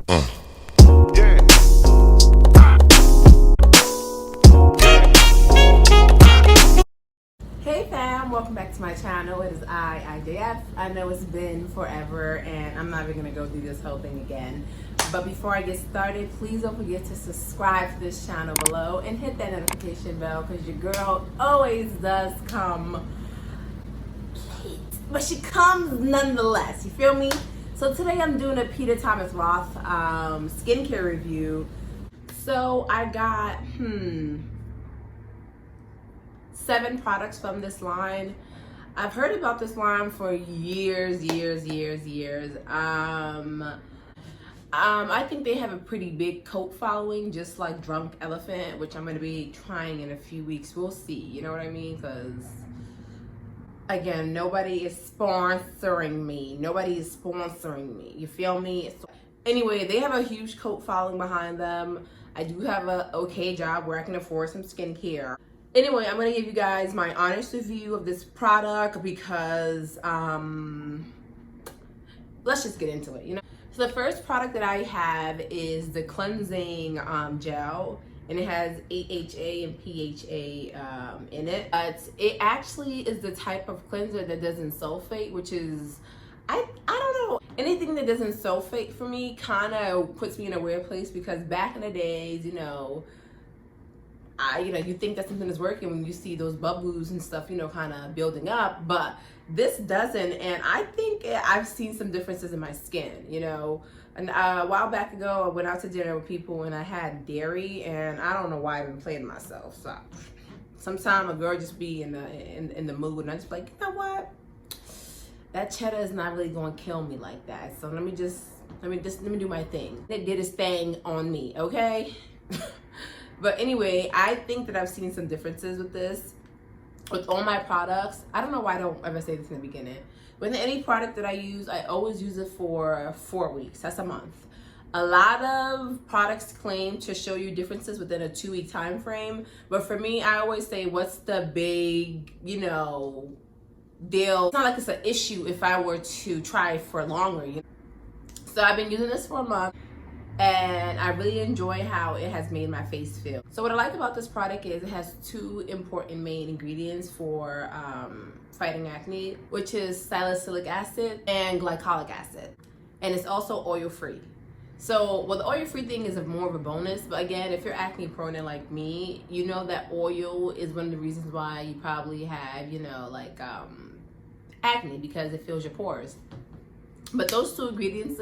Yeah. Hey fam, welcome back to my channel. It is IJF. I know it's been forever and I'm not even gonna go through this whole thing again. But before I get started, please don't forget to subscribe to this channel below and hit that notification bell because your girl always does come late, but she comes nonetheless, you feel me? So today I'm doing a Peter Thomas Roth skincare review. So I got, 7 products from this line. I've heard about this line for years. I think they have a pretty big cult following, just like Drunk Elephant, which I'm going to be trying in a few weeks. We'll see, you know what I mean? Because, again, nobody is sponsoring me. You feel me? So, anyway, they have a huge cult following behind them. I do have a okay job where I can afford some skincare. Anyway, I'm going to give you guys my honest review of this product because, let's just get into it, you know. So the first product that I have is the cleansing gel, and it has AHA and PHA in it. It actually is the type of cleanser that doesn't sulfate, which is, I don't know. Anything that doesn't sulfate for me kind of puts me in a weird place because back in the days, you know, you think that something is working when you see those bubbles and stuff, you know, kind of building up, but this doesn't. And I think I've seen some differences in my skin, you know. And a while back ago, I went out to dinner with people and I had dairy, and I don't know why I've been playing myself. So sometimes a girl just be in the mood, and I just be like, you know what? That cheddar is not really going to kill me like that. So let me do my thing. It did its thing on me, okay? But anyway, I think that I've seen some differences with this. With all my products, I don't know why I don't ever say this in the beginning. With any product that I use, I always use it for 4 weeks. That's a month. A lot of products claim to show you differences within a 2-week time frame. But for me, I always say, what's the big, you know, deal? It's not like it's an issue if I were to try it for longer. You know? So I've been using this for a month, and I really enjoy how it has made my face feel. So what I like about this product is it has 2 important main ingredients for fighting acne, which is salicylic acid and glycolic acid. And it's also oil-free. So, well, the oil-free thing is more of a bonus, but again, if you're acne prone and like me, you know that oil is one of the reasons why you probably have, you know, like acne, because it fills your pores. But those 2 ingredients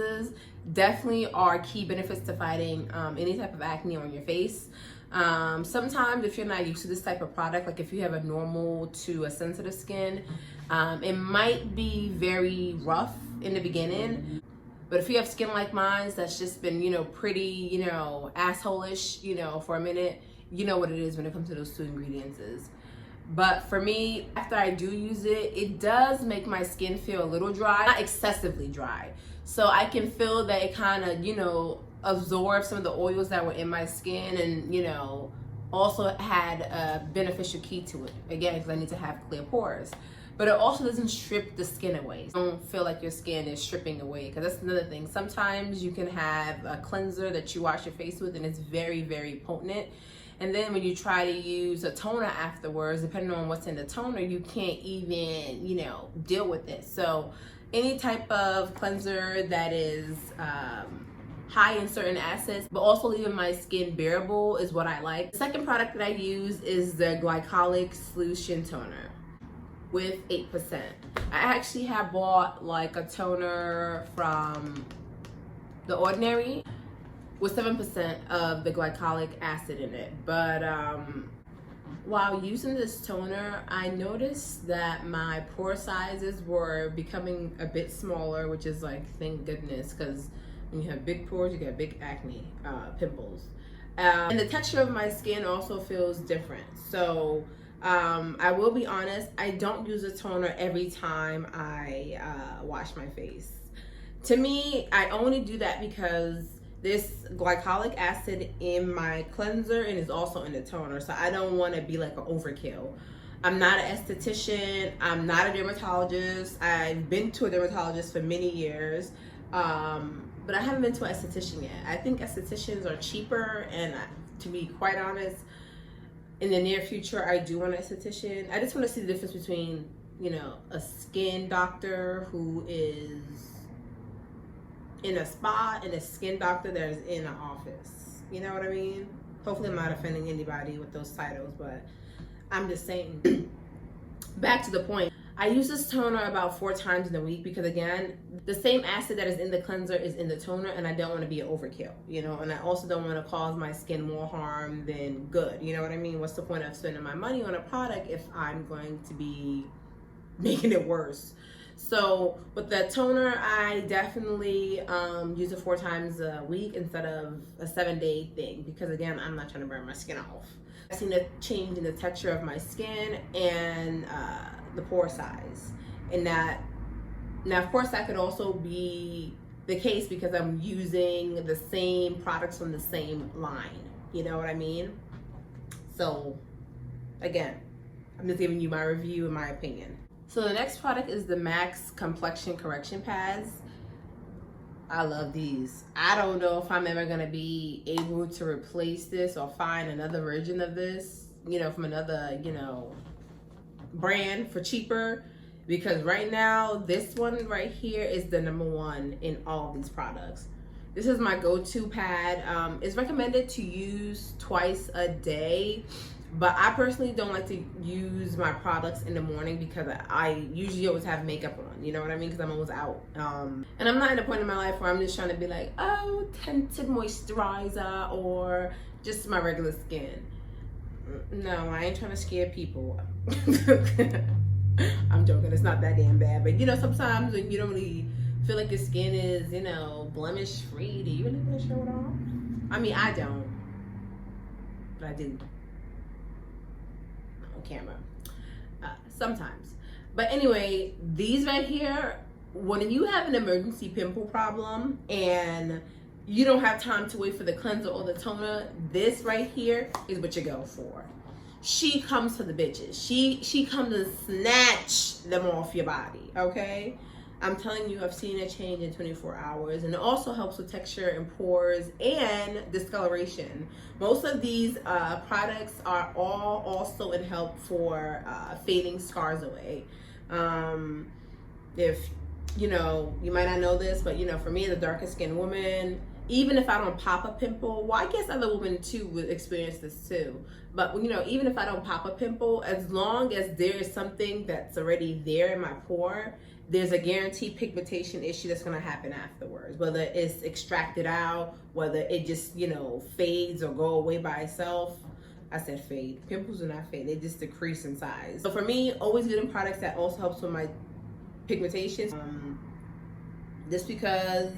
definitely are key benefits to fighting any type of acne on your face. Sometimes if you're not used to this type of product, like if you have a normal to a sensitive skin, it might be very rough in the beginning. But if you have skin like mine that's just been, you know, pretty, you know, asshole-ish, you know, for a minute, you know what it is when it comes to those 2 ingredients. But for me, after I do use it, it does make my skin feel a little dry, not excessively dry. So I can feel that it kind of, you know, absorbs some of the oils that were in my skin, and, you know, also had a beneficial key to it. Again, because I need to have clear pores. But it also doesn't strip the skin away. Don't feel like your skin is stripping away, because that's another thing. Sometimes you can have a cleanser that you wash your face with and it's very, very potent. And then when you try to use a toner afterwards, depending on what's in the toner, you can't even, you know, deal with it. So any type of cleanser that is high in certain acids, but also leaving my skin bearable is what I like. The second product that I use is the Glycolic Toner with 8%. I actually have bought like a toner from The Ordinary with 7% of the glycolic acid in it. But while using this toner, I noticed that my pore sizes were becoming a bit smaller, which is like, thank goodness, because when you have big pores, you get big acne, pimples. And the texture of my skin also feels different. So I will be honest, I don't use a toner every time I wash my face. To me, I only do that because there's glycolic acid in my cleanser and is also in the toner, so I don't want to be like an overkill. I'm not an esthetician, I'm not a dermatologist. I've been to a dermatologist for many years. but I haven't been to an esthetician yet. I think estheticians are cheaper, and to be quite honest, in the near future, I do want an esthetician. I just want to see the difference between, you know, a skin doctor who is in a spa and a skin doctor that is in an office. You know what I mean? Hopefully I'm not offending anybody with those titles, but I'm just saying. Back to the point. I use this toner about 4 times in a week because, again, the same acid that is in the cleanser is in the toner, and I don't want to be an overkill, you know, and I also don't want to cause my skin more harm than good. You know what I mean? What's the point of spending my money on a product if I'm going to be making it worse? So with the toner, I definitely use it 4 times a week instead of a 7-day thing because, again, I'm not trying to burn my skin off. I've seen a change in the texture of my skin and the pore size, and that now of course that could also be the case because I'm using the same products from the same line. You know what I mean? So again, I'm just giving you my review and my opinion. So the next product is the Max Complexion Correction Pads. I love these. I don't know if I'm ever gonna be able to replace this or find another version of this, you know, from another, you know, brand for cheaper, because right now this one right here is the #1 in all of these products. This is my go-to pad. It's recommended to use twice a day, but I personally don't like to use my products in the morning because I usually always have makeup on, you know what I mean, because I'm always out. And I'm not in a point in my life where I'm just trying to be like, oh, tinted moisturizer or just my regular skin. No, I ain't trying to scare people. I'm joking, it's not that damn bad. But you know, sometimes when you don't really feel like your skin is, you know, blemish free, do you really want to show it off? I mean, I don't, but I do on camera sometimes. But anyway, these right here, when you have an emergency pimple problem and you don't have time to wait for the cleanser or the toner, this right here is what you go for. She comes for the bitches. She comes to snatch them off your body, okay? I'm telling you, I've seen a change in 24 hours, and it also helps with texture and pores and discoloration. Most of these products are all also in help for fading scars away. If, you know, you might not know this, but, you know, for me, the darker skinned woman, even if I don't pop a pimple, well, I guess other women too would experience this too. But, you know, even if I don't pop a pimple, as long as there is something that's already there in my pore, there's a guaranteed pigmentation issue that's going to happen afterwards. Whether it's extracted out, whether it just, you know, fades or go away by itself. I said fade. Pimples do not fade. They just decrease in size. So for me, always getting products that also helps with my pigmentation. Just because,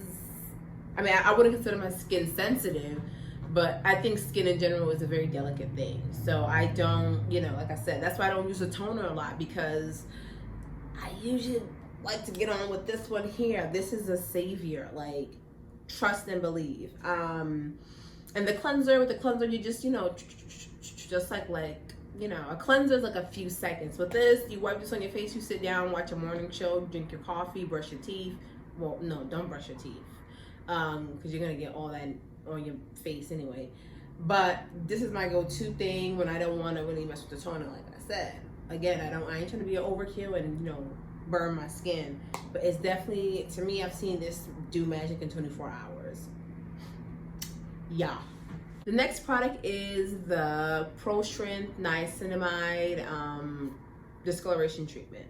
I mean, I wouldn't consider my skin sensitive, but I think skin in general is a very delicate thing. So I don't, you know, like I said, that's why I don't use a toner a lot, because I usually like to get on with this one here. This is a savior, like, trust and believe. And the cleanser, with the cleanser, you just, you know, just like, you know, a cleanser is like a few seconds. With this, you wipe this on your face, you sit down, watch a morning show, drink your coffee, brush your teeth. Well, no, don't brush your teeth, because you're gonna get all that on your face anyway. But this is my go-to thing when I don't want to really mess with the toner. Like I said, again, I ain't trying to be an overkill and, you know, burn my skin, but it's definitely, to me, I've seen this do magic in 24 hours. Yeah. The next product is the Pro Strength Niacinamide discoloration treatment.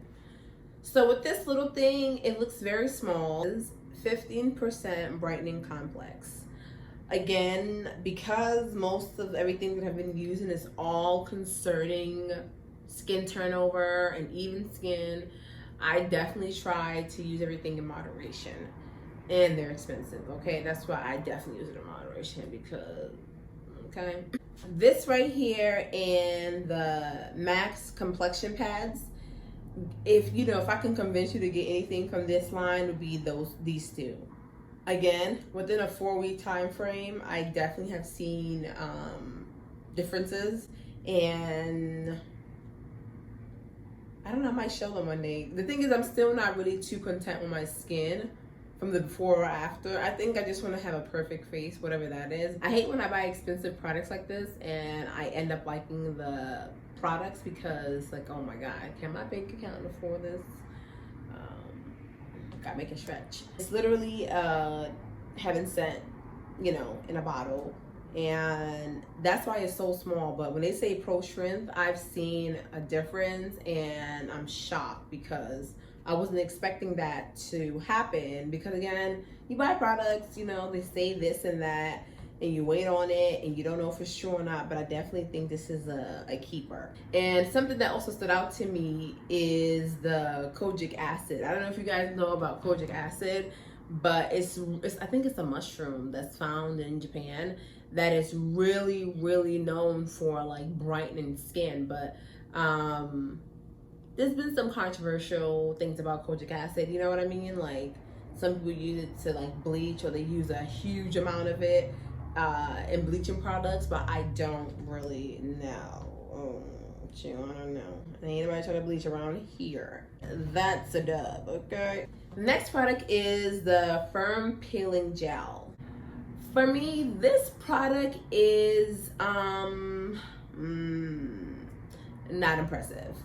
So with this little thing, it looks very small. It's 15% brightening complex. Again, because most of everything that I've been using is all concerning skin turnover and even skin, I definitely try to use everything in moderation. And they're expensive, okay? That's why I definitely use it in moderation, because, okay? This right here and the Max Complexion Pads, if, you know, if I can convince you to get anything from this line, would be these two. Again, within a 4-week time frame, I definitely have seen differences, and I don't know, I might show them one day. The thing is, I'm still not really too content with my skin, from the before or after. I think I just want to have a perfect face, whatever that is. I hate when I buy expensive products like this and I end up liking the products because, like, oh my god, can my bank account afford this? Gotta make it stretch. It's literally heaven sent, you know, in a bottle, and that's why it's so small. But when they say pro strength, I've seen a difference and I'm shocked because I wasn't expecting that to happen. Because again, you buy products, you know, they say this and that, and you wait on it and you don't know for sure or not, but I definitely think this is a keeper. And something that also stood out to me is the kojic acid. I don't know if you guys know about kojic acid, but it's I think it's a mushroom that's found in Japan that is really, really known for like brightening skin. But there's been some controversial things about kojic acid, you know what I mean? Like, some people use it to like bleach, or they use a huge amount of it in bleaching products, but I don't really know. I don't know. Ain't anybody trying to bleach around here. That's a dub, okay? The next product is the Firm Peeling Gel. For me, this product is not impressive.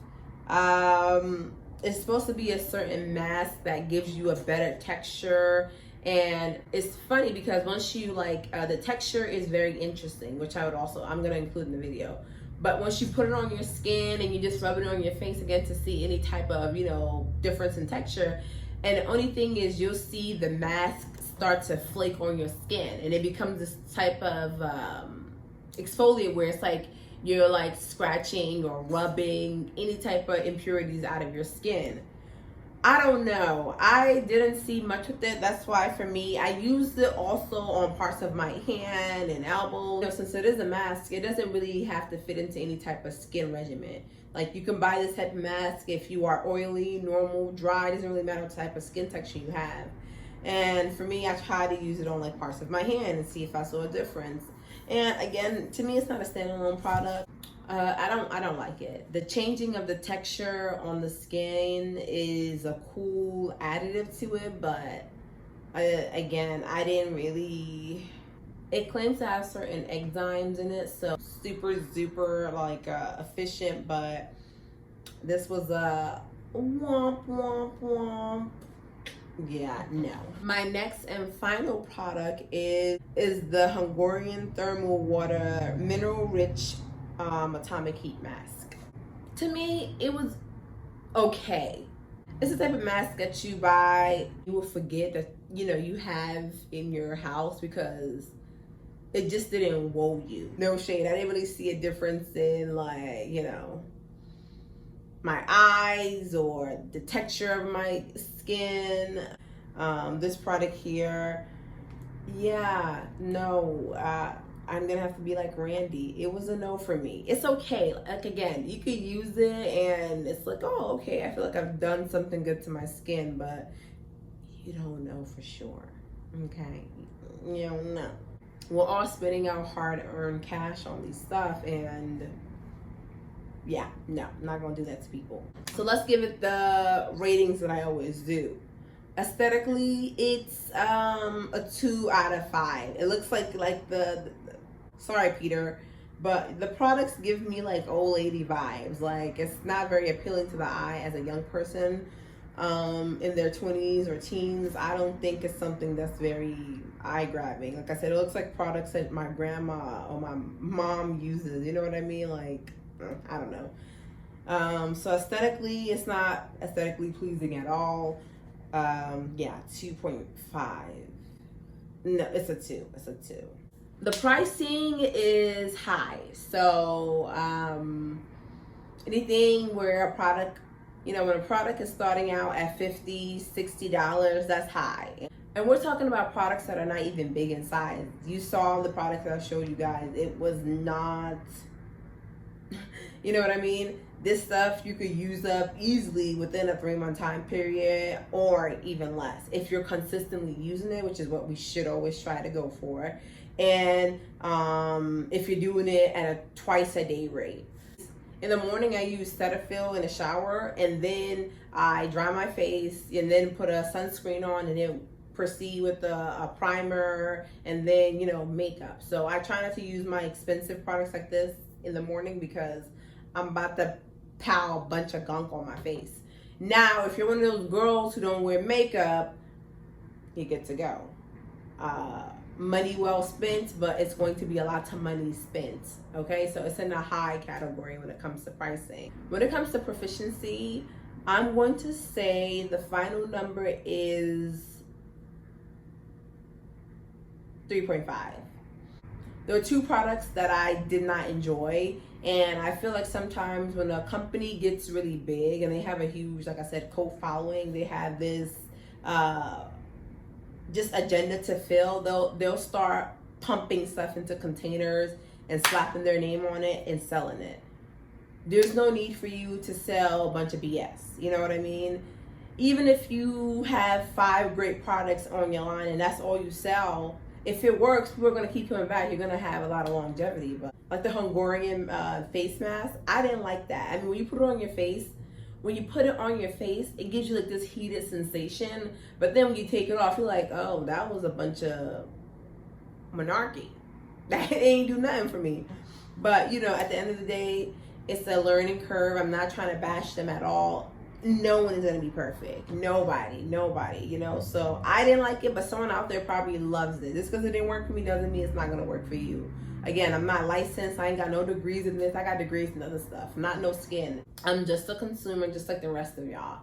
It's supposed to be a certain mask that gives you a better texture. And it's funny because once you like, the texture is very interesting, which I'm gonna include in the video. But once you put it on your skin and you just rub it on your face again to see any type of, you know, difference in texture, and the only thing is you'll see the mask start to flake on your skin, and it becomes this type of exfoliant where it's like you're like scratching or rubbing any type of impurities out of your skin. I don't know. I didn't see much with it. That's why for me, I used it also on parts of my hand and elbows. You know, since it is a mask, it doesn't really have to fit into any type of skin regimen. Like, you can buy this type of mask if you are oily, normal, dry. It doesn't really matter what type of skin texture you have. And for me, I tried to use it on like parts of my hand and see if I saw a difference. And again, to me, it's not a standalone product. I don't like it. The changing of the texture on the skin is a cool additive to it, but again, I didn't really. It claims to have certain enzymes in it, so super like efficient, but this was a womp womp womp. Yeah, no. My next and final product is the Hungarian Thermal Water Mineral Rich Atomic Heat Mask. To me, it was okay. It's the type of mask that you buy, you will forget that, you know, you have in your house because it just didn't wow you. No shade. I didn't really see a difference in, like, you know, my eyes or the texture of my skin. This product here, yeah, no, I'm gonna have to be like Randy. It was a no for me. It's okay. Like, again, you could use it and it's like, oh, okay, I feel like I've done something good to my skin, but you don't know for sure. Okay, you don't know. We're all spending our hard-earned cash on these stuff, and yeah, no, I'm not gonna do that to people. So let's give it the ratings that I always do. Aesthetically, it's a 2 out of 5. It looks like the sorry, Peter, but the products give me like old lady vibes. Like, it's not very appealing to the eye as a young person in their 20s or teens. I don't think it's something that's very eye-grabbing. Like I said, it looks like products that my grandma or my mom uses. You know what I mean? Like, I don't know. So aesthetically, it's not aesthetically pleasing at all. Yeah, 2.5. No, it's a 2. It's a 2. The pricing is high. So anything where a product, you know, when a product is starting out at $50, $60, that's high. And we're talking about products that are not even big in size. You saw the product that I showed you guys. It was not, you know what I mean? This stuff you could use up easily within a 3-month time period, or even less if you're consistently using it, which is what we should always try to go for. And if you're doing it at a twice-a-day rate. In the morning, I use Cetaphil in the shower, and then I dry my face, and then put a sunscreen on, and then proceed with a primer and then, you know, makeup. So I try not to use my expensive products like this in the morning because I'm about to pile a bunch of gunk on my face. Now, if you're one of those girls who don't wear makeup, you're good to go. Money well spent, but it's going to be a lot of money spent. Okay, so it's in a high category when it comes to pricing. When it comes to proficiency, I'm going to say the final number is 3.5. There were two products that I did not enjoy, and I feel like sometimes when a company gets really big and they have a huge, like I said, cult following, they have this just agenda to fill. They'll start pumping stuff into containers and slapping their name on it and selling it. There's no need for you to sell a bunch of BS. You know what I mean? Even if you have 5 great products on your line and that's all you sell, if it works, people are going to keep coming back. You're going to have a lot of longevity. But like the Hungarian face mask, I didn't like that. I mean, when you put it on your face, it gives you like this heated sensation. But then when you take it off, you're like, oh, that was a bunch of monarchy. That ain't do nothing for me. But, you know, at the end of the day, it's a learning curve. I'm not trying to bash them at all. No one is going to be perfect. Nobody, you know. So I didn't like it, but someone out there probably loves it. Just because it didn't work for me doesn't mean it's not going to work for you. Again, I'm not licensed. I ain't got no degrees in this. I got degrees in other stuff. Not no skin. I'm just a consumer, just like the rest of y'all.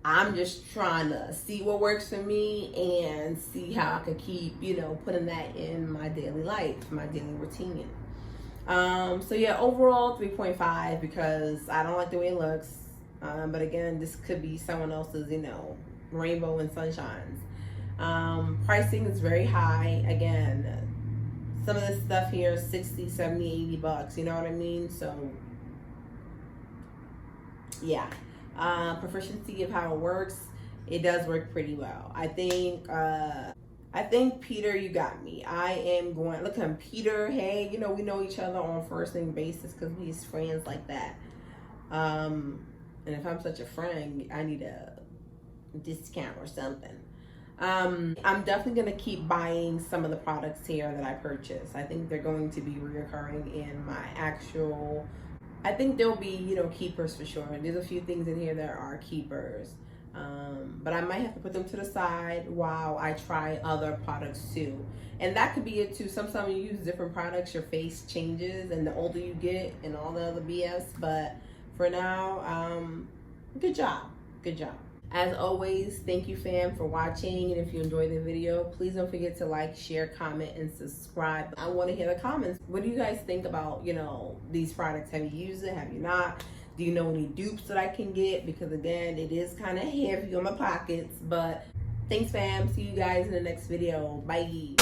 I'm just trying to see what works for me and see how I could keep, you know, putting that in my daily life, my daily routine. So yeah, overall 3.5 because I don't like the way it looks. But again, this could be someone else's, you know, rainbow and sunshines. Pricing is very high. Again, some of this stuff here is 60, 70, 80 bucks. You know what I mean? So yeah, proficiency of how it works. It does work pretty well. I think Peter, you got me. I am going, look at him, Peter. Hey, you know, we know each other on first name basis because we're friends like that. And if I'm such a friend, I need a discount or something. I'm definitely going to keep buying some of the products here that I purchase. I think they're going to be reoccurring in my actual, I think there'll be, you know, keepers for sure. There's a few things in here that are keepers. But I might have to put them to the side while I try other products too. And that could be it too. Sometimes you use different products, your face changes and the older you get and all the other BS. But for now, good job. As always, thank you fam for watching, and if you enjoyed the video, please don't forget to like, share, comment, and subscribe. I want to hear the comments. What do you guys think about, you know, these products? Have you used it? Have you not? Do you know any dupes that I can get? Because again, it is kind of heavy on my pockets, but thanks fam. See you guys in the next video. Bye.